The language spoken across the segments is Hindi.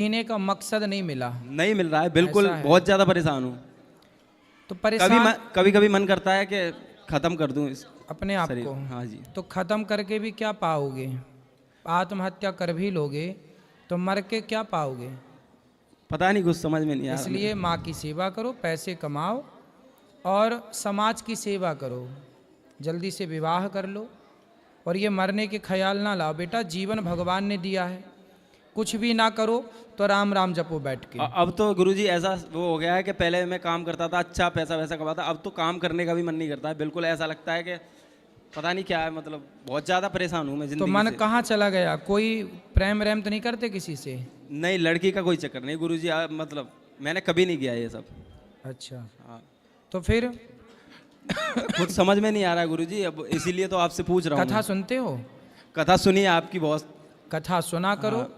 जीने का मकसद नहीं मिला। नहीं मिल रहा है बिल्कुल, ऐसा है। बहुत ज्यादा परेशान हूँ। तो परेशान कभी कभी मन करता है कि खत्म कर दूं इस अपने आप शरीर को। हाँ जी। तो खत्म करके भी क्या पाओगे? आत्महत्या कर भी लोगे तो मर के क्या पाओगे? पता नहीं, कुछ समझ में नहीं आ रहा। इसलिए माँ की सेवा करो, पैसे कमाओ और समाज की सेवा करो। जल्दी से विवाह कर लो और ये मरने के ख्याल ना लाओ। बेटा जीवन भगवान ने दिया है, कुछ भी ना करो तो राम राम जपो बैठ के। अब तो गुरुजी ऐसा वो हो गया है कि पहले मैं काम करता था, अच्छा पैसा वैसा कमाता, अब तो काम करने का भी मन नहीं करता है। बिल्कुल ऐसा लगता है कि पता नहीं क्या है, मतलब बहुत ज़्यादा परेशान हूँ मैं तो जिंदगी मन से। कहाँ चला गया? कोई प्रेम रेम तो नहीं करते किसी से? नहीं, लड़की का कोई चक्कर नहीं गुरुजी, मतलब मैंने कभी नहीं किया ये सब। अच्छा, हाँ। तो फिर खुद समझ में नहीं आ रहा है गुरुजी, अब इसीलिए तो आपसे पूछ रहा हूँ कथा मैं। सुनते हो? कथा सुनिए आपकी बहुत। कथा सुना करो।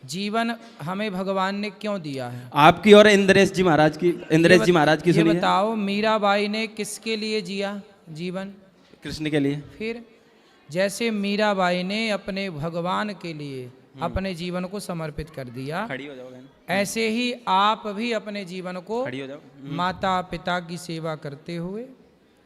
जीवन हमें भगवान ने क्यों दिया है? आपकी और इंद्रेश जी महाराज की, इंद्रेश जी महाराज की ये सुनिए। बताओ, मीराबाई ने किसके लिए जिया जीवन? कृष्ण के लिए। फिर जैसे मीराबाई ने अपने भगवान के लिए अपने जीवन को समर्पित कर दिया, खड़ी हो जाओ बहन। ऐसे ही आप भी अपने जीवन को खड़ी हो जाओ। माता पिता की सेवा करते हुए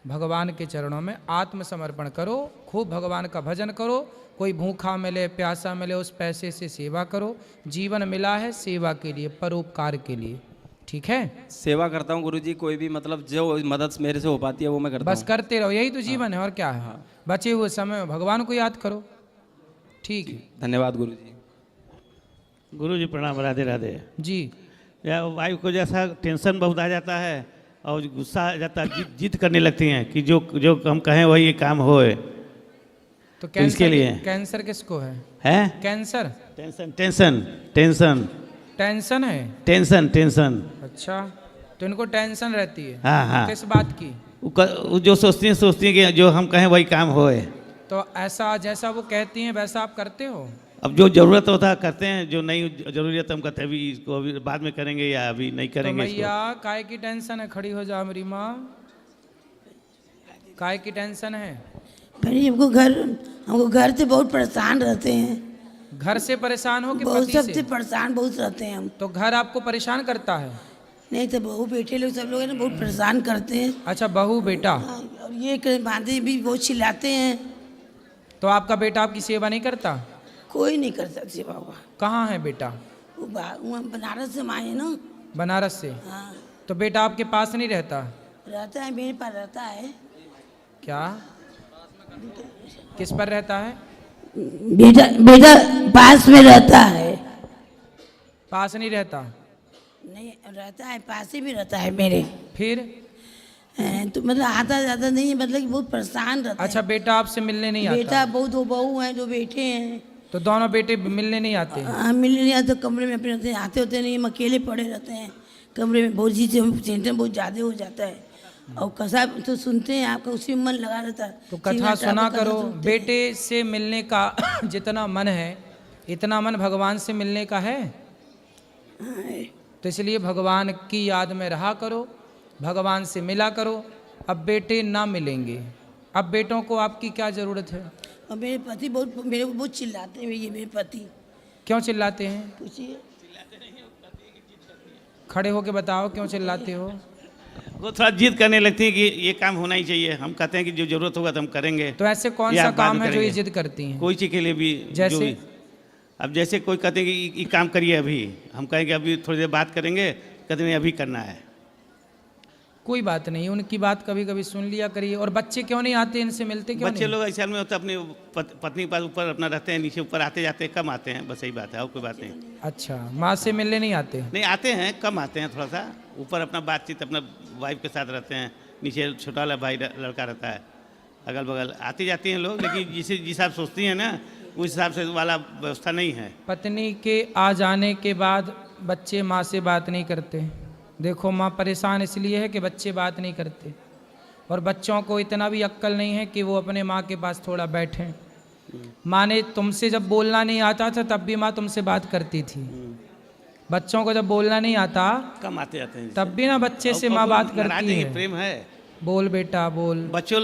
भगवान के चरणों में आत्मसमर्पण करो। खूब भगवान का भजन करो। कोई भूखा मिले प्यासा मिले उस पैसे से सेवा करो। जीवन मिला है सेवा के लिए, परोपकार के लिए। ठीक है? सेवा करता हूँ गुरुजी, कोई भी मतलब जो मदद मेरे से हो पाती है वो मैं करता बस हूँ। करते रहो, यही तो जीवन है और क्या है। बचे हुए समय में भगवान को याद करो। ठीक है, धन्यवाद गुरुजी। गुरुजी प्रणाम, राधे राधे जी। या वाइफ को जैसा टेंशन बहुत आ जाता है और गुस्सा आ जाता है, जिद करने लगती हैं कि जो जो हम कहें वही काम होए। तो तो इसके लिए कैंसर किसको है? Cancer tension tension tension tension है। Tension tension. अच्छा, तो इनको टेंशन रहती है? हाँ हाँ। किस बात की? वो जो सोचती हैं कि जो हम कहें वही काम होए। तो ऐसा जैसा वो कहती हैं वैसा आप करते हो? अब जो जरूरत होता है करते हैं, जो नहीं जरूरत हम कहते हैं अभी इसको अभी बाद में करेंगे या अभी नहीं तो करेंगे भैया काय की टेंशन है? खड़ी हो जाओ मेरी माँ। काय की टेंशन है? भाई हमको घर से बहुत परेशान रहते हैं। घर से परेशान हो कि बहुत पति सबसे से? परेशान बहुत रहते हैं हम। तो घर आपको परेशान करता है? नहीं तो बहू बेटे लोग सब लोग है ना बहुत परेशान करते हैं। अच्छा, बहू बेटा। हाँ, और ये बांधे भी बहुत चिल्लाते हैं। तो आपका बेटा आपकी सेवा नहीं करता? कोई नहीं कर सकते बाबा। कहाँ है बेटा? वो बनारस से आए ना। बनारस से? हाँ, तो बेटा आपके पास नहीं रहता? रहता है, मेरे पास रहता है। क्या? किस पर रहता है? बेटा बेटा पास में रहता है। पास नहीं रहता? नहीं रहता है, पास ही भी रहता है मेरे। फिर? तो मतलब आता जाता नहीं है, मतलब कि बहुत परेशान रहता अच्छा, है। बेटा आपसे मिलने नहीं आता? बेटा बहुत, दो बहू हैं, दो बेटे हैं। तो दोनों बेटे मिलने नहीं आते? मिलने नहीं आते, कमरे में अपने रहते हैं, आते होते नहीं, हम अकेले पड़े रहते हैं कमरे में। बहुत चीज़ टेंशन बहुत ज़्यादा हो जाता है। और कसा तो सुनते हैं आपका, उसी में मन लगा रहता है। तो कथा सुना करो। बेटे से मिलने का जितना मन है इतना मन भगवान से मिलने का है। तो इसलिए भगवान की याद में रहा करो, भगवान से मिला करो। अब बेटे ना मिलेंगे, अब बेटों को आपकी क्या ज़रूरत है? और मेरे पति बहुत मेरे को बहुत चिल्लाते हैं। ये मेरे पति क्यों चिल्लाते हैं? पूछिए। खड़े होके बताओ क्यों चिल्लाते हो? वो थोड़ा जिद करने लगती है कि ये काम होना ही चाहिए। हम कहते हैं कि जो जरूरत होगा तो हम करेंगे। तो ऐसे कौन या सा बाद काम में है जो ये करेंगे। जिद करती हैं? कोई चीज़ के लिए भी जैसे? जो भी। अब जैसे कोई कहते हैं कि ये काम करिए, अभी हम कहेंगे अभी थोड़ी देर बात करेंगे, कहते नहीं अभी करना है। कोई बात नहीं, उनकी बात कभी कभी सुन लिया करिए। और बच्चे क्यों नहीं आते, इनसे मिलते क्यों बच्चे नहीं? लोग ऐसे में होते अपनी पत्नी के पास ऊपर अपना रहते हैं, नीचे ऊपर आते जाते हैं, कम आते हैं, बस यही बात है और कोई बात नहीं। अच्छा, माँ से मिलने नहीं आते? नहीं आते हैं, कम आते हैं, थोड़ा सा ऊपर अपना बातचीत अपना वाइफ के साथ रहते हैं, नीचे छोटा वाला भाई लड़का रहता है, अगल बगल आती जाती हैं लोग। लेकिन जिस हिसाब से सोचती हैं ना उस हिसाब से वाला व्यवस्था नहीं है। पत्नी के आ जाने के बाद बच्चे माँ से बात नहीं करते। देखो, माँ परेशान इसलिए है कि बच्चे बात नहीं करते, और बच्चों को इतना भी अक्ल नहीं है कि वो अपने माँ के पास थोड़ा बैठें। माँ ने तुमसे जब बोलना नहीं आता था तब भी माँ तुमसे बात करती थी। बच्चों को जब बोलना नहीं आता कम आते जाते हैं, तब भी ना बच्चे से माँ बात करती है। प्रेम है। बोल बेटा बोल। बच्चों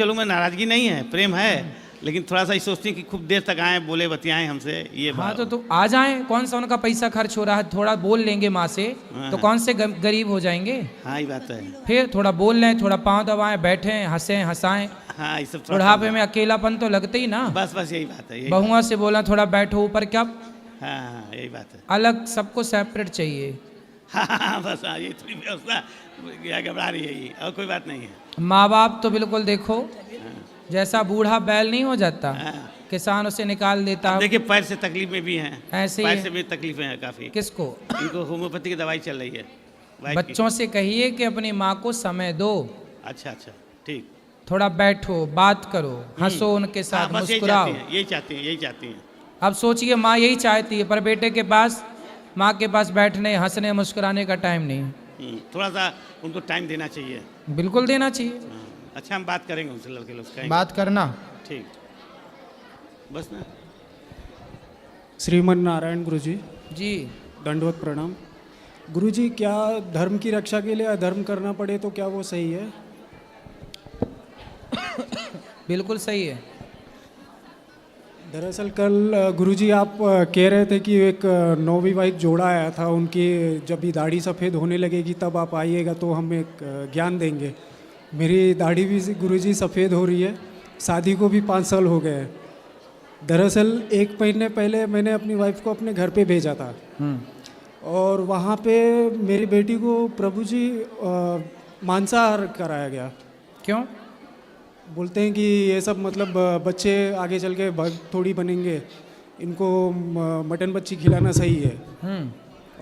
लोग में नाराजगी नहीं है, प्रेम है। लेकिन थोड़ा सा ये सोचती हैं कि खूब देर तक आए, बोले बतियाएं हमसे, ये हाँ तो आ जाएं, कौन सा उनका पैसा खर्च हो रहा है, थोड़ा बोल लेंगे माँ से हाँ, तो हाँ। कौन से गरीब हो जाएंगे। हाँ ये बात है। फिर थोड़ा बोल लें, थोड़ा पाँव दबाएं, बैठें, हंसें हंसाएं। हाँ ये सब थोड़ा बुढ़ापे में अकेलापन तो लगते ही ना। बस बस यही बात है, यही बहुआ से बोला थोड़ा बैठो ऊपर, क्या हाँ हाँ यही बात है। अलग सबको सेपरेट चाहिए। हाँ हाँ बस हाँ, ये थोड़ी व्यवस्था क्या घबरा रही है ये, और कोई बात नहीं है। माँ बाप तो बिल्कुल देखो, जैसा बूढ़ा बैल नहीं हो जाता, हाँ। किसान उसे निकाल देता है, देखिए पैर से तकलीफ में भी हैं, ऐसे ही पैर है। से भी तकलीफें हैं काफ़ी। किसको? इनको होम्योपैथी की दवाई चल रही है वाइफ की। बच्चों से कहिए कि अपनी माँ को समय दो, अच्छा अच्छा ठीक। थोड़ा बैठो, बात करो, हंसो उनके साथ, हाँ, बस यही मुस्कुराओ। चाहती हैं, यही चाहती हैं, यही चाहती हैं। अब सोचिए माँ यही चाहती है, पर बेटे के पास, माँ के पास बैठने, हंसने, मुस्कुराने का टाइम नहीं है। थोड़ा सा उनको टाइम देना चाहिए। बिल्कुल देना चाहिए। हाँ, अच्छा हम बात करेंगे उनसे, लड़के लोग से कहेंगे। बात करना। ठीक बस ना। श्रीमन नारायण गुरुजी, जी दंडवत प्रणाम। गुरुजी, क्या धर्म की रक्षा के लिए अधर्म करना पड़े तो क्या वो सही है? बिल्कुल सही है। दरअसल कल गुरुजी आप कह रहे थे कि एक नवविवाहित जोड़ा आया था, उनकी जब भी दाढ़ी सफ़ेद होने लगेगी तब आप आइएगा तो हम एक ज्ञान देंगे। मेरी दाढ़ी भी गुरुजी सफ़ेद हो रही है, शादी को भी 5 साल हो गए हैं। दरअसल 1 महीने पहले मैंने अपनी वाइफ को अपने घर पे भेजा था और वहाँ पे मेरी बेटी को प्रभु जी मांसाहार कराया गया। क्यों? बोलते हैं कि ये सब मतलब बच्चे आगे चल के भक्त थोड़ी बनेंगे, इनको मटन बच्ची खिलाना सही है।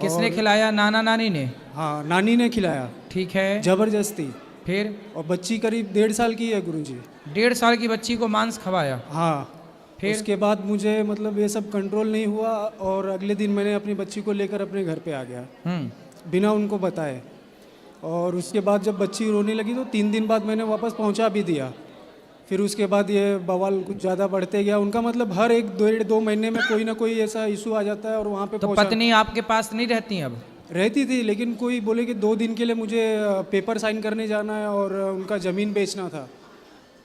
किसने खिलाया? नाना नानी ने? हाँ, नानी ने खिलाया ठीक है। जबरदस्ती। फिर? और बच्ची करीब 1.5 साल की है गुरुजी। 1.5 साल की बच्ची को मांस खवाया? हाँ। फिर? उसके बाद मुझे मतलब ये सब कंट्रोल नहीं हुआ और अगले दिन मैंने अपनी बच्ची को लेकर अपने घर पे आ गया बिना उनको बताए। और उसके बाद जब बच्ची रोने लगी तो 3 दिन बाद मैंने वापस पहुंचा भी दिया। फिर उसके बाद ये बवाल कुछ ज़्यादा बढ़ते गया। उनका मतलब हर 1-2 महीने में कोई ना कोई ऐसा इशू आ जाता है और वहाँ पे तो पत्नी आपके पास नहीं रहती अब? रहती थी, लेकिन कोई बोले कि 2 दिन के लिए मुझे पेपर साइन करने जाना है और उनका ज़मीन बेचना था,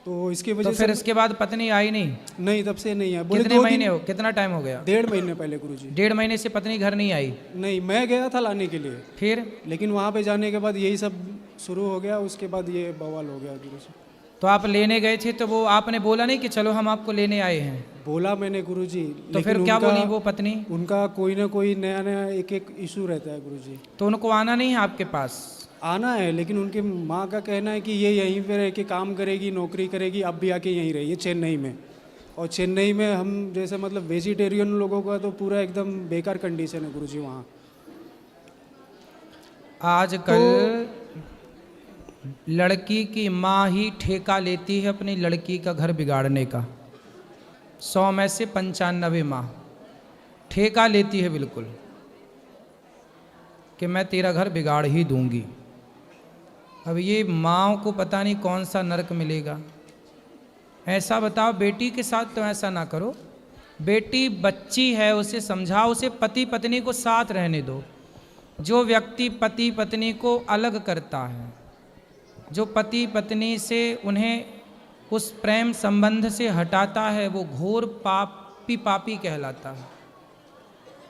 तो इसकी वजह तो फिर इसके बाद पत्नी आई नहीं? नहीं, तब से नहीं है। बोले कितने 2 महीने दिन, हो, कितना टाइम हो गया? 1.5 महीने पहले गुरुजी। 1.5 महीने से पत्नी घर नहीं आई? नहीं, मैं गया था लाने के लिए, फिर? लेकिन वहाँ पे जाने के बाद यही सब शुरू हो गया। उसके बाद ये बवाल हो गया गुरुजी। तो आप लेने गए थे तो वो आपने बोला नहीं कि चलो हम आपको लेने आए हैं? बोला मैंने गुरुजी। तो फिर क्या बोली वो पत्नी? उनका कोई ना कोई नया नया एक इशू रहता है गुरुजी। तो उनको आना नहीं है आपके पास? आना है, लेकिन उनके माँ का कहना है कि ये यहीं पे रह के काम करेगी, नौकरी करेगी, अब भी आके यहीं रही है चेन्नई में। और चेन्नई में हम जैसे मतलब वेजिटेरियन लोगों का तो पूरा एकदम बेकार कंडीशन है गुरुजी वहाँ। आजकल लड़की की माँ ही ठेका लेती है अपनी लड़की का घर बिगाड़ने का। 100 में से 95 माँ ठेका लेती है बिल्कुल कि मैं तेरा घर बिगाड़ ही दूंगी। अब ये माँओं को पता नहीं कौन सा नरक मिलेगा। ऐसा बताओ, बेटी के साथ तो ऐसा ना करो। बेटी बच्ची है, उसे समझाओ, उसे पति पत्नी को साथ रहने दो। जो व्यक्ति पति पत्नी को अलग करता है, जो पति पत्नी से उन्हें उस प्रेम संबंध से हटाता है, वो घोर पापी कहलाता है।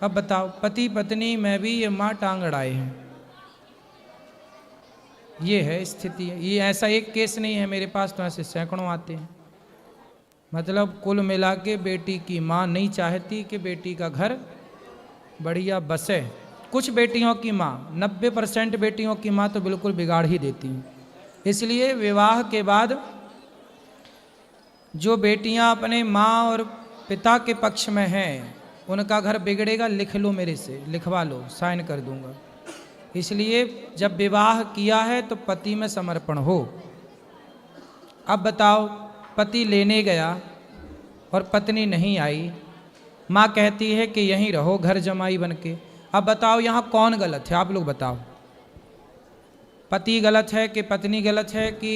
अब बताओ, पति पत्नी में भी ये माँ टांग अड़ाए हैं। ये है स्थिति है। ये ऐसा एक केस नहीं है मेरे पास, तो ऐसे सैकड़ों आते हैं। मतलब कुल मिला के बेटी की माँ नहीं चाहती कि बेटी का घर बढ़िया बसे। कुछ बेटियों की माँ, 90% बेटियों की माँ तो बिल्कुल बिगाड़ ही देती हैं। इसलिए विवाह के बाद जो बेटियां अपने माँ और पिता के पक्ष में हैं, उनका घर बिगड़ेगा, लिख लो मेरे से, लिखवा लो, साइन कर दूंगा। इसलिए जब विवाह किया है तो पति में समर्पण हो। अब बताओ, पति लेने गया और पत्नी नहीं आई, माँ कहती है कि यहीं रहो घर जमाई बन के। अब बताओ यहाँ कौन गलत है? आप लोग बताओ, पति गलत है कि पत्नी गलत है कि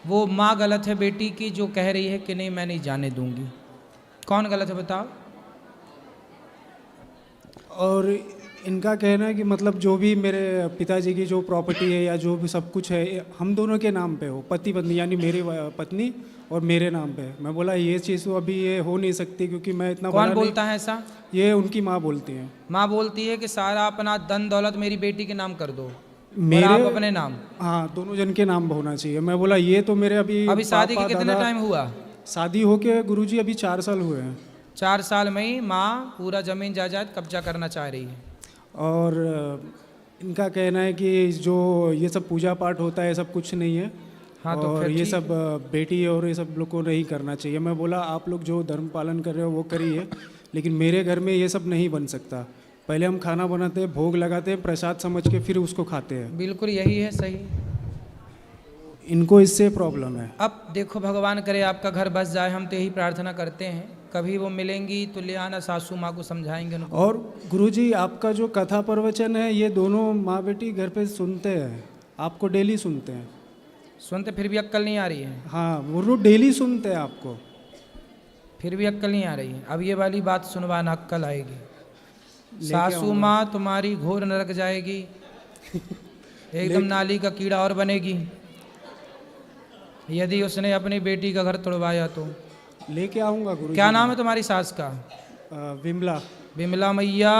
वो माँ गलत है बेटी की जो कह रही है कि नहीं मैं नहीं जाने दूंगी? कौन गलत है बताओ? और इनका कहना है कि मतलब जो भी मेरे पिताजी की जो प्रॉपर्टी है या जो भी सब कुछ है हम दोनों के नाम पे हो, पति पत्नी यानी मेरी पत्नी और मेरे नाम पे। मैं बोला ये चीज़ तो अभी ये हो नहीं सकती क्योंकि मैं इतना कौन बड़ा नहीं- बोलता है ऐसा? ये उनकी माँ बोलती हैं। माँ बोलती है कि सारा अपना धन दौलत मेरी बेटी के नाम कर दो मेरे और आप अपने नाम। हाँ, दोनों जन के नाम होना चाहिए। मैं बोला ये तो मेरे अभी शादी के पापा, कितने दादा- टाइम हुआ? शादी होके गुरुजी अभी 4 साल हुए हैं। 4 साल में ही माँ पूरा जमीन जायदाद कब्जा करना चाह रही है। और इनका कहना है कि जो ये सब पूजा पाठ होता है सब कुछ नहीं है। हाँ, तो और फिर ये ठीक सब बेटी और ये सब लोग को नहीं करना चाहिए। मैं बोला आप लोग जो धर्म पालन कर रहे हो वो करिए, लेकिन मेरे घर में ये सब नहीं बन सकता। पहले हम खाना बनाते हैं, भोग लगाते हैं, प्रसाद समझ के फिर उसको खाते हैं। बिल्कुल यही है सही। इनको इससे प्रॉब्लम है। अब देखो भगवान करे आपका घर बस जाए, हम तो यही प्रार्थना करते हैं। कभी वो मिलेंगी तो ले आना, सासू माँ को समझाएंगे उनको। और गुरुजी आपका जो कथा प्रवचन है ये दोनों माँ बेटी घर पे सुनते हैं, आपको डेली सुनते हैं। सुनते फिर भी अक्ल नहीं आ रही है? हाँ, वो लोग डेली सुनते हैं आपको, फिर भी अक्ल नहीं आ रही है। अब ये वाली बात सुनवाना, अक्ल आएगी। लेके सासू आऊंगा। माँ तुम्हारी घोर नरक जाएगी, एकदम नाली का कीड़ा और बनेगी यदि उसने अपनी बेटी का घर तोड़वाया तो। लेके आऊँगा गुरुजी। क्या नाम है तुम्हारी सास का? विमला। विमला मैया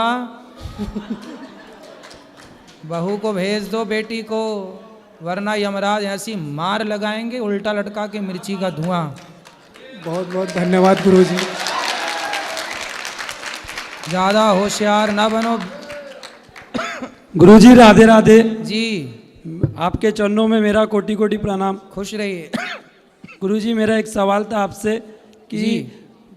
बहू को भेज दो बेटी को, वरना यमराज ऐसी मार लगाएंगे उल्टा लटका के मिर्ची का धुआं। बहुत बहुत धन्यवाद गुरुजी। ज़्यादा होशियार ना बनो। गुरुजी राधे राधे। जी आपके चरणों में मेरा कोटि कोटि प्रणाम। खुश रहिए। गुरुजी मेरा एक सवाल था आपसे कि जी।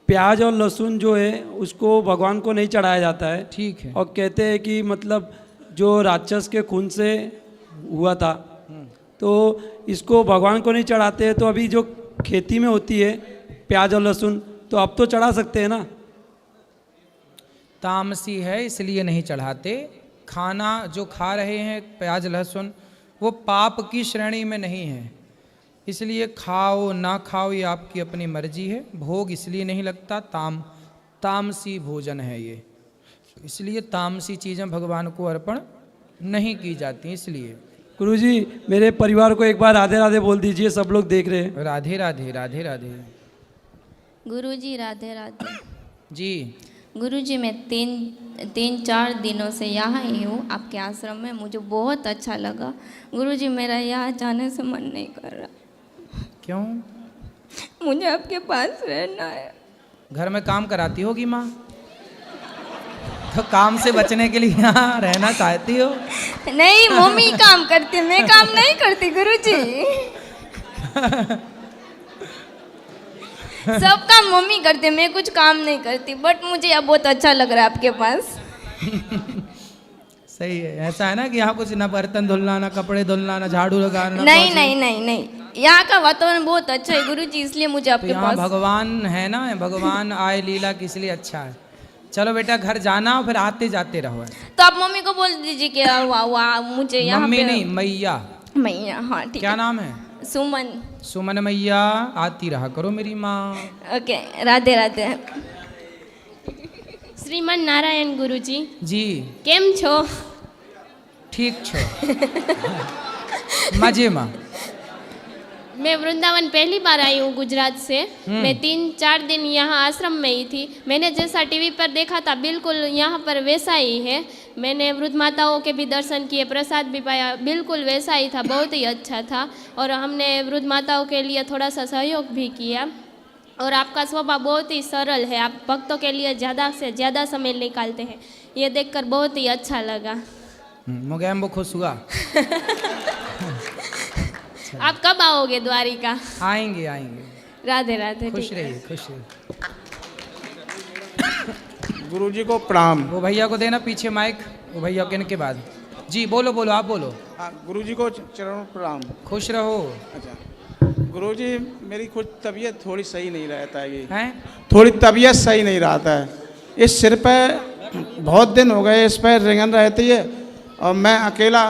प्याज और लहसुन जो है उसको भगवान को नहीं चढ़ाया जाता है। ठीक है। और कहते हैं कि मतलब जो राक्षस के खून से हुआ था तो इसको भगवान को नहीं चढ़ाते, तो अभी जो खेती में होती है प्याज और लहसुन तो अब तो चढ़ा सकते हैं ना? तामसी है इसलिए नहीं चढ़ाते। खाना जो खा रहे हैं प्याज लहसुन वो पाप की श्रेणी में नहीं है, इसलिए खाओ ना खाओ ये आपकी अपनी मर्जी है। भोग इसलिए नहीं लगता, तामसी भोजन है ये, इसलिए तामसी चीज़ें भगवान को अर्पण नहीं की जाती। इसलिए गुरुजी मेरे परिवार को एक बार राधे राधे बोल दीजिए, सब लोग देख रहे हैं। राधे राधे राधे राधे। गुरुजी राधे राधे। जी गुरुजी मैं तीन चार दिनों से यहाँ ही हूँ आपके आश्रम में, मुझे बहुत अच्छा लगा। गुरुजी मेरा यहाँ जाने से मन नहीं कर रहा। क्यों? मुझे आपके पास रहना है। घर में काम कराती होगी माँ, तो काम से बचने के लिए यहाँ रहना चाहती हो? नहीं, मम्मी काम करती, मैं काम नहीं करती गुरुजी। सब काम मम्मी करते, मैं कुछ काम नहीं करती। बट मुझे यहाँ बहुत अच्छा लग रहा है आपके पास। सही है। ऐसा है ना कि यहाँ कुछ ना बर्तन धुलना, ना कपड़े धुलना, ना झाड़ू लगाना। नहीं नहीं नहीं नहीं, यहाँ का वातावरण बहुत अच्छा है गुरुजी, इसलिए मुझे तो आपके यहाँ पास। भगवान है ना, भगवान आए लीला की, इसलिए अच्छा है। चलो बेटा घर जाना, फिर आते जाते रहो। तो आप मम्मी को बोल दीजिए कि वाह मुझे यहाँ मम्मी पे नहीं, मैया। मैया, हाँ ठीक क्या है। नाम है? सुमन। सुमन मैया, आती रहा करो मेरी माँ। ओके, राधे राधे। श्रीमन नारायण गुरुजी जी केम छो? ठीक छो। मजे माँ। मैं वृंदावन पहली बार आई हूँ गुजरात से। मैं 3-4 दिन यहाँ आश्रम में ही थी। मैंने जैसा टीवी पर देखा था बिल्कुल यहाँ पर वैसा ही है। मैंने वृद्ध माताओं के भी दर्शन किए, प्रसाद भी पाया, बिल्कुल वैसा ही था, बहुत ही अच्छा था। और हमने वृद्ध माताओं के लिए थोड़ा सा सहयोग भी किया। और आपका स्वभाव बहुत ही सरल है, आप भक्तों के लिए ज़्यादा से ज़्यादा समय निकालते हैं, ये देखकर बहुत ही अच्छा लगा। मुगैम वो खुश हुआ। आप कब आओगे द्वारिका? आएंगे आएंगे। राधे राधे। खुश ठीक है। रहिए खुश रहिए। गुरुजी को प्रणाम। वो भैया को देना पीछे माइक, वो भैया के इनके बाद। जी बोलो बोलो, आप बोलो। हाँ, गुरुजी को चरण प्रणाम। खुश रहो। अच्छा गुरुजी, मेरी कुछ तबीयत थोड़ी सही नहीं रहता है, ये हैं? थोड़ी तबीयत सही नहीं रहता है। इस सिर पे बहुत दिन हो गए, इस पर रिंगन रहती है और मैं अकेला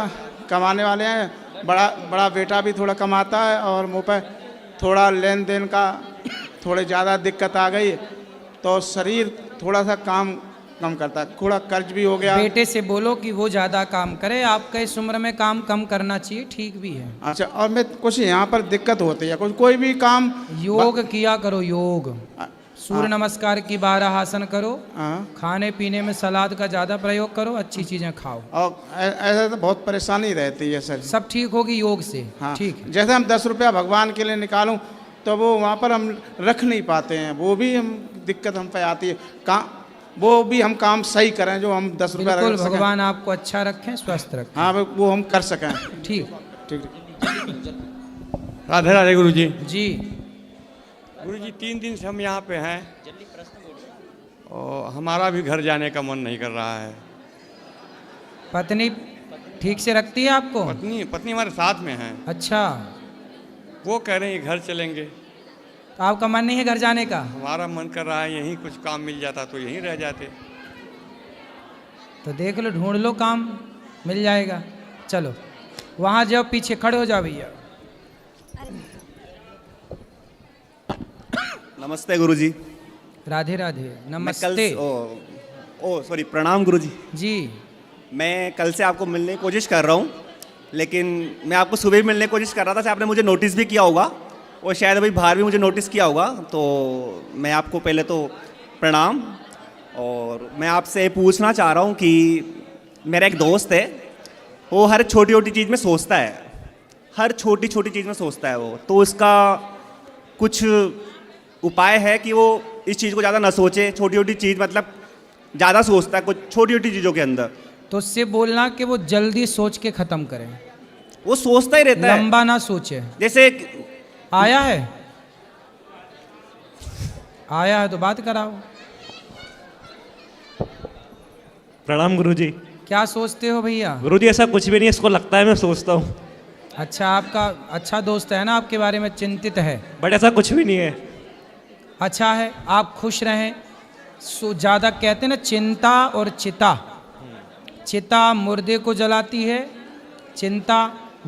कमाने वाले हैं, बड़ा बेटा भी थोड़ा कमाता है और मुँह पे थोड़ा लेन देन का थोड़े ज़्यादा दिक्कत आ गई, तो शरीर थोड़ा सा काम कम करता है, थोड़ा कर्ज भी हो गया। बेटे से बोलो कि वो ज़्यादा काम करे, आपका इस उम्र में काम कम करना चाहिए, ठीक भी है। अच्छा, और मैं कुछ यहाँ पर दिक्कत होती है, कोई भी काम योग किया करो, योग, सूर्य नमस्कार की 12 आसन करो, हाँ। खाने पीने में सलाद का ज़्यादा प्रयोग करो, अच्छी चीज़ें खाओ, और ऐसा तो बहुत परेशानी रहती है सर। सब ठीक होगी योग से। हाँ, ठीक है। जैसे हम 10 रुपया भगवान के लिए निकालूं तो वो वहाँ पर हम रख नहीं पाते हैं, वो भी हम दिक्कत हम पे आती है। वो भी हम काम सही करें जो हम 10 रुपया बिल्कुल, रख सकें। भगवान आपको अच्छा रखें, स्वस्थ रखें। हाँ, वो हम कर सकें। ठीक ठीक। राधे राधे गुरु जी। जी। गुरु जी 3 दिन से हम यहाँ पे हैं और हमारा भी घर जाने का मन नहीं कर रहा है। पत्नी ठीक से रखती है आपको? पत्नी हमारे साथ में है। अच्छा, वो कह रहे हैं घर चलेंगे। तो आपका मन नहीं है घर जाने का? हमारा मन कर रहा है यहीं कुछ काम मिल जाता तो यहीं रह जाते। तो देख लो, ढूंढ लो, काम मिल जाएगा। चलो वहाँ जाओ, पीछे खड़े हो जाओ भैया। नमस्ते गुरुजी। राधे राधे। नमस्ते। सॉरी, प्रणाम गुरुजी। जी। मैं कल से आपको मिलने की कोशिश कर रहा हूँ, लेकिन मैं आपको सुबह भी मिलने की कोशिश कर रहा था, आपने मुझे नोटिस भी किया होगा और शायद अभी बाहर भी मुझे नोटिस किया होगा। तो मैं आपको पहले तो प्रणाम, और मैं आपसे पूछना चाह रहा हूँ कि मेरा एक दोस्त है, वो हर छोटी छोटी चीज़ में सोचता है, हर छोटी छोटी चीज़ में सोचता है वो, तो उसका कुछ उपाय है कि वो इस चीज़ को ज़्यादा ना सोचे, छोटी छोटी चीज़ मतलब ज़्यादा सोचता है कुछ छोटी छोटी चीज़ों के अंदर। तो उससे बोलना कि वो जल्दी सोच के ख़त्म करे, वो सोचता ही रहता है, लंबा ना सोचे। जैसे आया है, आया है तो बात कराओ। प्रणाम गुरुजी। क्या सोचते हो भैया? गुरुजी ऐसा कुछ भी नहीं, इसको लगता है मैं सोचता हूँ। अच्छा, आपका अच्छा दोस्त है ना, आपके बारे में चिंतित है। बट ऐसा कुछ भी नहीं है। अच्छा है, आप खुश रहें। ज़्यादा कहते हैं ना, चिंता और चिता, चिता मुर्दे को जलाती है, चिंता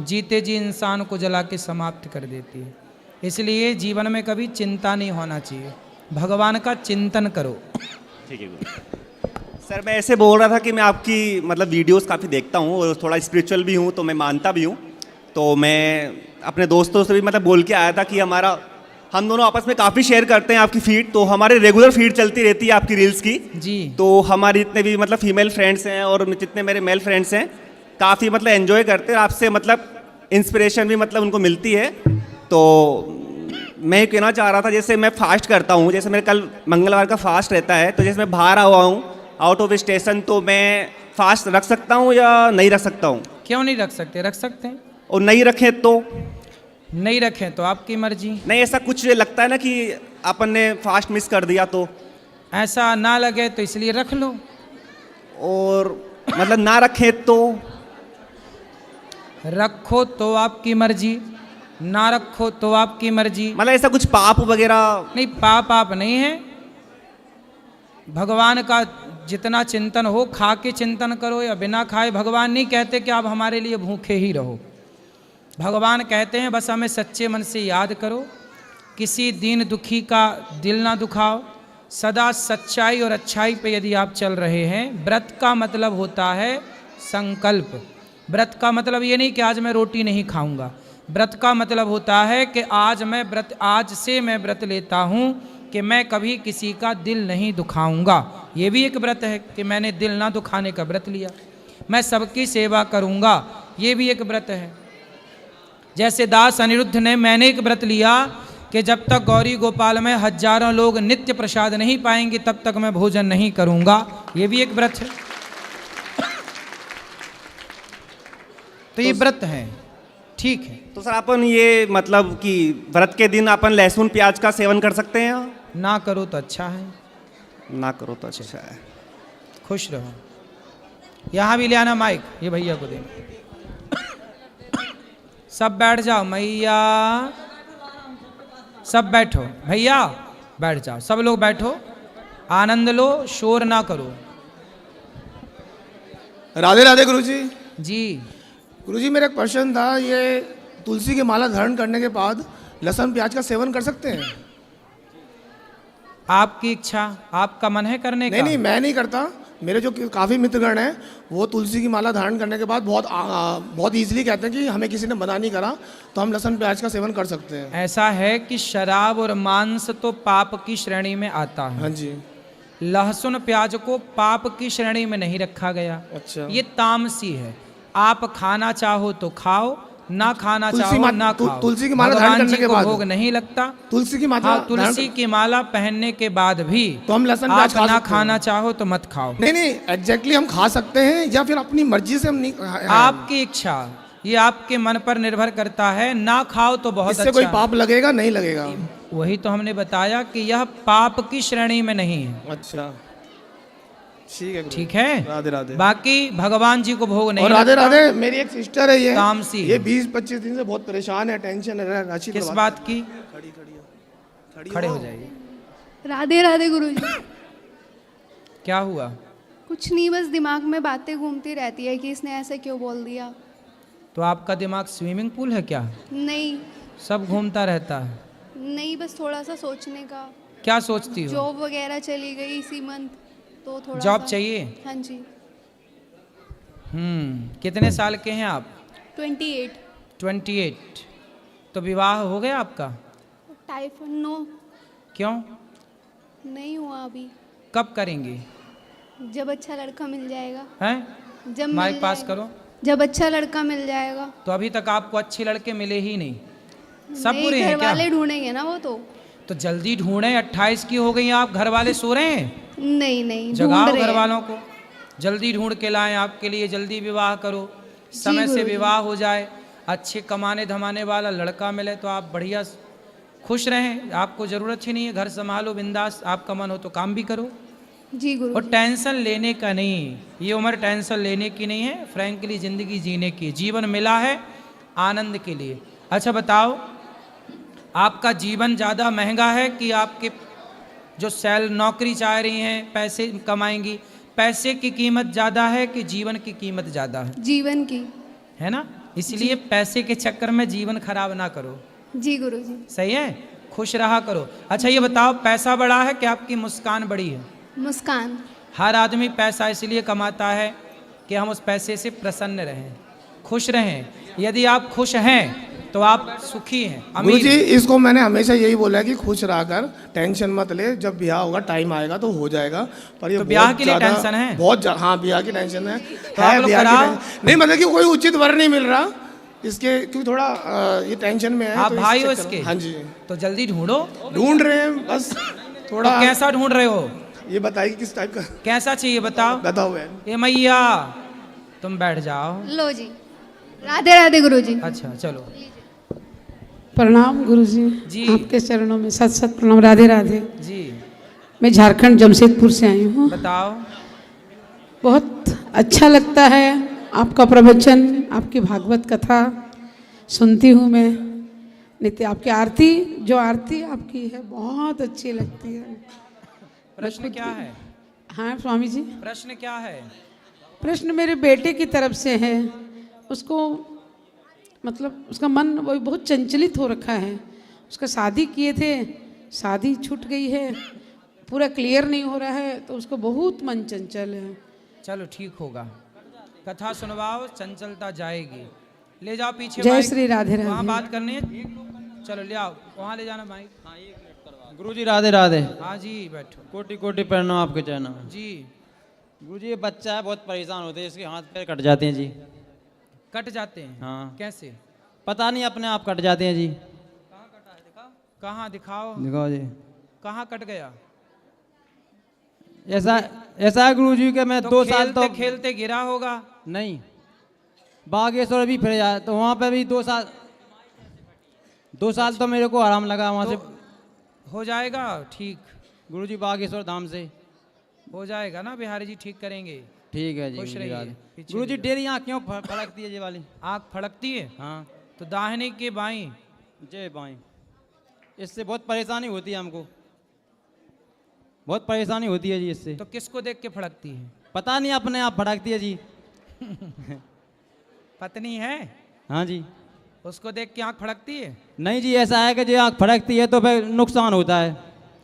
जीते जी इंसान को जला के समाप्त कर देती है। इसलिए जीवन में कभी चिंता नहीं होना चाहिए, भगवान का चिंतन करो। ठीक है सर, मैं ऐसे बोल रहा था कि मैं आपकी मतलब वीडियोस काफ़ी देखता हूँ और थोड़ा स्पिरिचुअल भी हूँ, तो मैं मानता भी हूँ। तो मैं अपने दोस्तों से भी मतलब बोल के आया था कि हम दोनों आपस में काफ़ी शेयर करते हैं आपकी फीड, तो हमारे रेगुलर फीड चलती रहती है आपकी रील्स की जी। तो हमारी जितने भी मतलब फीमेल फ्रेंड्स हैं और जितने मेरे मेल फ्रेंड्स हैं काफ़ी मतलब एंजॉय करते हैं आपसे, मतलब इंस्पिरेशन भी मतलब उनको मिलती है। तो मैं कहना चाह रहा था, जैसे मैं फास्ट करता हूँ, जैसे मेरे कल मंगलवार का फास्ट रहता है, तो जैसे मैं बाहर हुआ हूँ आउट ऑफ स्टेशन, तो मैं फास्ट रख सकता हूँ या नहीं रख सकता हूँ? क्यों नहीं रख सकते? रख सकते हैं। और नहीं रखें तो? नहीं रखें तो आपकी मर्जी। नहीं, ऐसा कुछ लगता है ना कि अपन ने फास्ट मिस कर दिया, तो ऐसा ना लगे तो इसलिए रख लो। और मतलब ना रखें तो? रखो तो आपकी मर्जी, ना रखो तो आपकी मर्जी। मतलब ऐसा कुछ पाप वगैरह? नहीं, पाप नहीं है। भगवान का जितना चिंतन हो, खा के चिंतन करो या बिना खाए। भगवान नहीं कहते कि आप हमारे लिए भूखे ही रहो। भगवान कहते हैं बस हमें सच्चे मन से याद करो, किसी दीन दुखी का दिल ना दुखाओ, सदा सच्चाई और अच्छाई पे यदि आप चल रहे हैं। व्रत का मतलब होता है संकल्प। व्रत का मतलब ये नहीं कि आज मैं रोटी नहीं खाऊंगा। व्रत का मतलब होता है कि आज से मैं व्रत लेता हूँ कि मैं कभी किसी का दिल नहीं दुखाऊंगा। ये भी एक व्रत है कि मैंने दिल ना दुखाने का व्रत लिया। मैं सबकी सेवा करूँगा, ये भी एक व्रत है। जैसे दास अनिरुद्ध ने, मैंने एक व्रत लिया कि जब तक गौरी गोपाल में हजारों लोग नित्य प्रसाद नहीं पाएंगे तब तक मैं भोजन नहीं करूंगा। ये भी एक व्रत है। तो ये व्रत है, ठीक है। तो सर अपन ये मतलब कि व्रत के दिन अपन लहसुन प्याज का सेवन कर सकते हैं? ना करो तो अच्छा है। ना करो तो अच्छा है। खुश रहो। यहाँ भी ले आना माइक, ये भैया को देना। सब बैठ जाओ मैया, सब बैठो भैया, बैठ जाओ, सब लोग बैठो, आनंद लो, शोर ना करो। राधे राधे गुरुजी। जी गुरुजी, मेरा एक प्रश्न था, ये तुलसी की माला धारण करने के बाद लहसुन प्याज का सेवन कर सकते हैं? आपकी इच्छा, आपका मन है करने का? नहीं, मैं नहीं करता। मेरे जो काफ़ी मित्रगण हैं वो तुलसी की माला धारण करने के बाद बहुत ईजिली कहते हैं कि हमें किसी ने मना नहीं करा तो हम लहसुन प्याज का सेवन कर सकते हैं। ऐसा है कि शराब और मांस तो पाप की श्रेणी में आता है। हाँ जी। लहसुन प्याज को पाप की श्रेणी में नहीं रखा गया। अच्छा। ये तामसी है। आप खाना चाहो तो खाओ, ना खाना चाहो ना खाओ। तुलसी की माला धारण भगवान करने जी के को बाद भोग नहीं लगता। तुलसी की माला हाँ, तुलसी की माला पहनने के बाद भी तो हम लहसुन आप प्याज खा ना सकते खाना हैं। चाहो तो मत खाओ। नहीं, एग्जैक्टली हम खा सकते हैं या फिर अपनी मर्जी से हम नहीं। आपकी इच्छा, ये आपके मन पर निर्भर करता है। ना खाओ तो बहुत इससे अच्छा। कोई पाप लगेगा नहीं लगेगा? वही तो हमने बताया कि यह पाप की श्रेणी में नहीं है। अच्छा, ठीक है, ठीक है। राधे राधे। बाकी भगवान जी को भोग नहीं और राधे लगता। राधे, मेरी एक सिस्टर है ये तामसी ये 20-25 दिन से बहुत परेशान है, टेंशन है, राशि किस बात की? खड़े हो जाइए। राधे राधे गुरुजी। क्या हुआ? कुछ नहीं, बस दिमाग में बातें घूमती रहती है कि इसने ऐसे क्यों बोल दिया। तो आपका दिमाग स्विमिंग पूल है क्या? नहीं सब घूमता रहता है। नहीं, बस थोड़ा सा सोचने का। क्या सोचती हो? जॉब वगैरह चली गई इसी मंथ, तो थोड़ा जॉब सा- चाहिए? हाँ जी। कितने साल के हैं आप? 28। 28। तो विवाह हो गया आपका? टाइफाइड नो, क्यों? नहीं हुआ अभी। कब करेंगी? जब अच्छा लड़का मिल जाएगा। हैं? जब माइक मिल पास जाएगा। करो। जब अच्छा लड़का मिल जाएगा। तो अभी तक आपको अच्छे लड़के मिले ही नहीं। सब नहीं, बुरे हैं घर क्या? वाले ढूंढेंगे ना वो तो जल्दी ढूंढे। 28 की हो गई आप, घर वाले सो रहे हैं? नहीं नहीं, जगाओ ढूंढ रहे घर हैं। वालों को, जल्दी ढूंढ के लाएं आपके लिए। जल्दी विवाह करो, समय से गुरुजी। विवाह हो जाए, अच्छे कमाने धमाने वाला लड़का मिले तो आप बढ़िया खुश रहें। आपको ज़रूरत ही नहीं है, घर संभालो बिंदास। आपका मन हो तो काम भी करो। जी गुरु। और टेंशन लेने का नहीं, ये उम्र टेंशन लेने की नहीं है। फ्रैंकली ज़िंदगी जीने की। जीवन मिला है आनंद के लिए। अच्छा बताओ, आपका जीवन ज़्यादा महंगा है कि आपके जो नौकरी चाह रही हैं, पैसे कमाएंगी, पैसे की कीमत ज़्यादा है कि जीवन की कीमत ज़्यादा है? जीवन की। है ना? इसलिए पैसे के चक्कर में जीवन खराब ना करो। जी गुरुजी। सही है, खुश रहा करो। अच्छा ये बताओ, पैसा बड़ा है कि आपकी मुस्कान बड़ी है? मुस्कान। हर आदमी पैसा इसलिए कमाता है कि हम उस पैसे से प्रसन्न रहें, खुश रहें। यदि आप खुश हैं तो आप सुखी हैं, अमीर गुरुजी, हैं। इसको मैंने हमेशा यही बोला है कि खुश रह कर, टेंशन मत ले। जब ब्याह होगा, टाइम आएगा तो हो जाएगा। पर ये तो ब्याह बहुत के लिए ज़्यादा- टेंशन है? बहुत हाँ, ब्याह की टेंशन है। तो आप लोग ब्याह की कराओ। टेंशन- नहीं, मतलब कि कोई उचित वर नहीं मिल रहा इसके, क्योंकि थोड़ा ये टेंशन में है। आप तो इस भाई हो चक्कर में- इसके? हाँ जी। तो जल्दी ढूंढो। ढूंढ रहे हैं बस थोड़ा। तो कैसा ढूंढ रहे हो? ये बताइए किस टाइप का कैसा चाहिए बताओ। बताओ। ए मैया तुम बैठ जाओ। लो जी। राधे राधे गुरुजी। अच्छा चलो। प्रणाम गुरुजी जी। आपके चरणों में सत सत प्रणाम। राधे राधे जी। मैं झारखंड जमशेदपुर से आई हूँ। बताओ। बहुत अच्छा लगता है आपका प्रवचन, आपकी भागवत कथा सुनती हूँ मैं। नित्य आपकी आरती, जो आरती आपकी है बहुत अच्छी लगती है। प्रश्न क्या है? हाँ स्वामी जी। प्रश्न क्या है? प्रश्न मेरे बेटे की तरफ से है। उसको मतलब उसका मन वो बहुत चंचलित हो रखा है। उसका शादी किए थे, शादी छूट गई है, पूरा क्लियर नहीं हो रहा है, तो उसको बहुत मन चंचल है। चलो ठीक होगा, कथा सुनवाओ, चंचलता जाएगी। ले जाओ पीछे। जय माइक। श्री राधे राधे। वहाँ बात करनी है, चलो ले आओ, वहाँ ले जाना माइक। गुरुजी राधे राधे। हाँ जी बैठो। कोटि कोटि प्रणाम आपके चरणों में। जी। गुरुजी ये बच्चा है, बहुत परेशान होते हैं, इसके हाथ पैर कट जाते हैं जी। कट जाते हैं? हाँ। कैसे? पता नहीं, अपने आप कट जाते हैं जी। कहाँ दिखाओ। दिखाओ जी। कहाँ कट गया? ऐसा है गुरुजी के मैं 2 साल तो खेलते गिरा होगा। नहीं, बागेश्वर भी फिर जाए तो वहाँ पे भी 2 साल तो मेरे को आराम लगा वहाँ से। हो जाएगा ठीक। गुरुजी बागेश्वर धाम से हो जाएगा ना, बिहारी जी ठीक करेंगे। ठीक है जी। खुश गुरुजी राधे। रहिए। गुरुजी डेरी आँख क्यों फड़कती है ये वाली? आँख फड़कती है? हाँ। तो दाहिने के बाईं? जय बाईं। इससे बहुत परेशानी होती है हमको, बहुत परेशानी होती है जी इससे। तो किसको देख के फड़कती है? पता नहीं, अपने आप फड़कती है जी। पत्नी है? हाँ जी। उसको देख के आँख फड़कती है? नहीं जी, ऐसा है कि जो आँख फड़कती है तो फिर नुकसान होता है।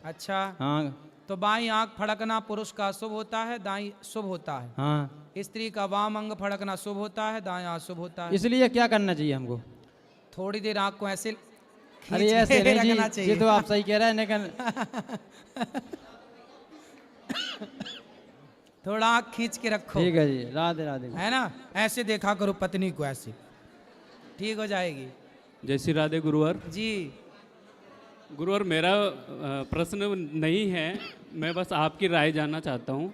अच्छा। हाँ, तो बाईं आंख फड़कना पुरुष का शुभ होता है, दाईं शुभ होता है। हाँ, स्त्री का वाम अंग फड़कना शुभ होता है, दायां अशुभ होता है। इसलिए क्या करना चाहिए हमको? थोड़ी देर आंख को ऐसे अरे खींच ऐसे के नहीं रखना जी, चाहिए। ये तो आप सही कह रहे हैं लेकिन थोड़ा आंख खींच के रखो। ठीक है जी, राधे राधे। है ना, ऐसे देखा करो पत्नी को, ऐसे ठीक हो जाएगी। जय श्री राधे गुरुवर। जी गुरुवर, मेरा प्रश्न नहीं है, मैं बस आपकी राय जानना चाहता हूँ।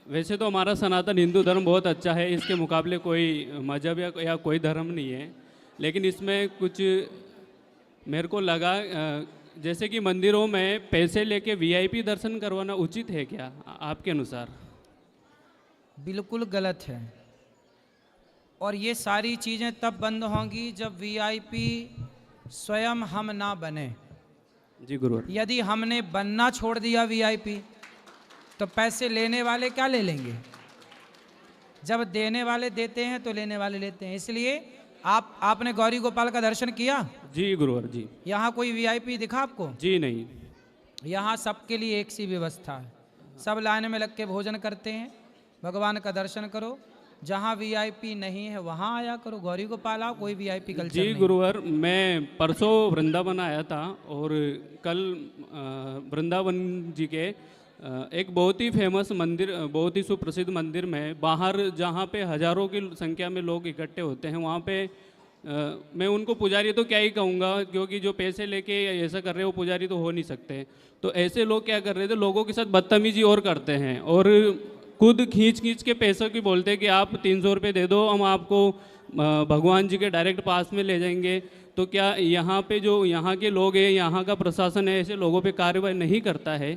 वैसे तो हमारा सनातन हिंदू धर्म बहुत अच्छा है, इसके मुकाबले कोई मजहब या कोई धर्म नहीं है, लेकिन इसमें कुछ मेरे को लगा जैसे कि मंदिरों में पैसे लेके वीआईपी दर्शन करवाना उचित है क्या आपके अनुसार? बिल्कुल गलत है, और ये सारी चीज़ें तब बंद होंगी जब वीआईपी स्वयं हम ना बने। जी गुरुवर। यदि हमने बनना छोड़ दिया वीआईपी तो पैसे लेने वाले क्या ले लेंगे? जब देने वाले देते हैं तो लेने वाले लेते हैं। इसलिए आपने गौरी गोपाल का दर्शन किया? जी गुरुवर जी। यहाँ कोई वीआईपी दिखा आपको? जी नहीं। यहाँ सबके लिए एक सी व्यवस्था है, सब लाइन में लग के भोजन करते हैं, भगवान का दर्शन करो। जहाँ वीआईपी नहीं है वहाँ आया करो, गौरी गोपाल आओ, कोई वीआईपी कल्चर जी नहीं। गुरुवर, मैं परसों वृंदावन आया था और कल वृंदावन जी के एक बहुत ही फेमस मंदिर, बहुत ही सुप्रसिद्ध मंदिर में बाहर जहाँ पे हजारों की संख्या में लोग इकट्ठे होते हैं, वहाँ पे मैं उनको पुजारी तो क्या ही कहूँगा, क्योंकि जो पैसे लेके ऐसा कर रहे हैं वो पुजारी तो हो नहीं सकते। तो ऐसे लोग क्या कर रहे थे, लोगों के साथ बदतमीजी और करते हैं और खुद खींच के पैसों की बोलते हैं कि आप 300 रुपये दे दो, हम आपको भगवान जी के डायरेक्ट पास में ले जाएंगे। तो क्या यहाँ पे जो यहाँ के लोग हैं, यहाँ का प्रशासन है, ऐसे लोगों पे कार्रवाई नहीं करता है?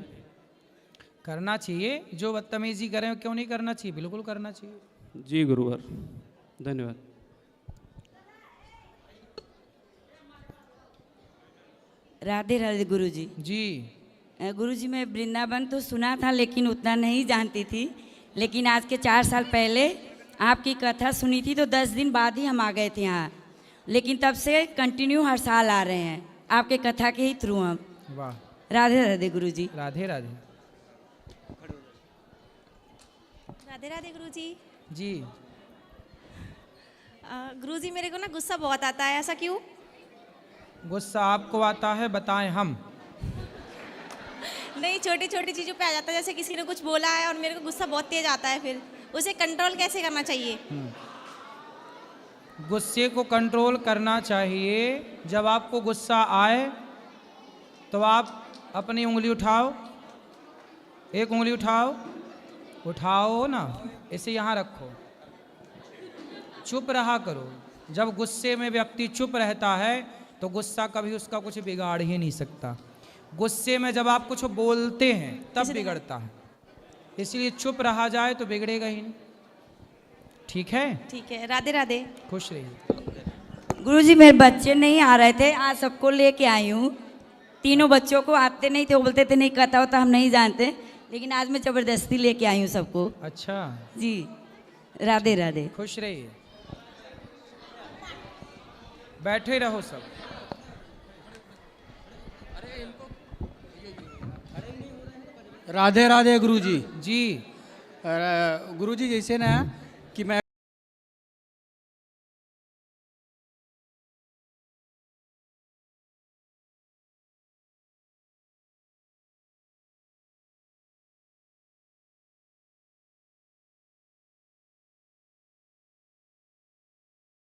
करना चाहिए, जो बदतमीजी करें क्यों नहीं करना चाहिए, बिल्कुल करना चाहिए। जी गुरुवर, धन्यवाद। राधे राधे गुरुजी। जी गुरुजी, मैं वृंदावन तो सुना था लेकिन उतना नहीं जानती थी, लेकिन आज के 4 साल पहले आपकी कथा सुनी थी तो 10 दिन बाद ही हम आ गए थे यहाँ, लेकिन तब से कंटिन्यू हर साल आ रहे हैं आपके कथा के ही थ्रू हम। वाह, राधे राधे गुरुजी। राधे राधे। राधे राधे गुरुजी। जी गुरुजी, मेरे को ना गुस्सा बहुत आता है, ऐसा क्यों? गुस्सा आपको आता है, बताएं हम? नहीं, छोटी छोटी चीज़ों पे आ जाता है, जैसे किसी ने कुछ बोला है और मेरे को गुस्सा बहुत तेज आता है, फिर उसे कंट्रोल कैसे करना चाहिए? गुस्से को कंट्रोल करना चाहिए। जब आपको गुस्सा आए तो आप अपनी उंगली उठाओ, एक उंगली उठाओ, उठाओ ना, इसे यहाँ रखो, चुप रहा करो। जब गुस्से में व्यक्ति चुप रहता है तो गुस्सा कभी उसका कुछ बिगाड़ ही नहीं सकता। गुस्से में जब आप कुछ बोलते हैं तब बिगड़ता है, इसलिए चुप रहा जाए तो बिगड़ेगा ही नहीं। ठीक है? ठीक है, राधे राधे। खुश रहिए। गुरुजी, मेरे बच्चे नहीं आ रहे थे, आज सबको लेके आई हूँ। तीनों बच्चों को आते नहीं थे, वो बोलते थे नहीं कथा होता हम नहीं जानते, लेकिन आज मैं जबरदस्ती लेके आई हूँ सबको। अच्छा जी, राधे राधे। खुश रहिए, बैठे रहो सब। राधे राधे गुरुजी। जी गुरुजी, जैसे ना कि मैं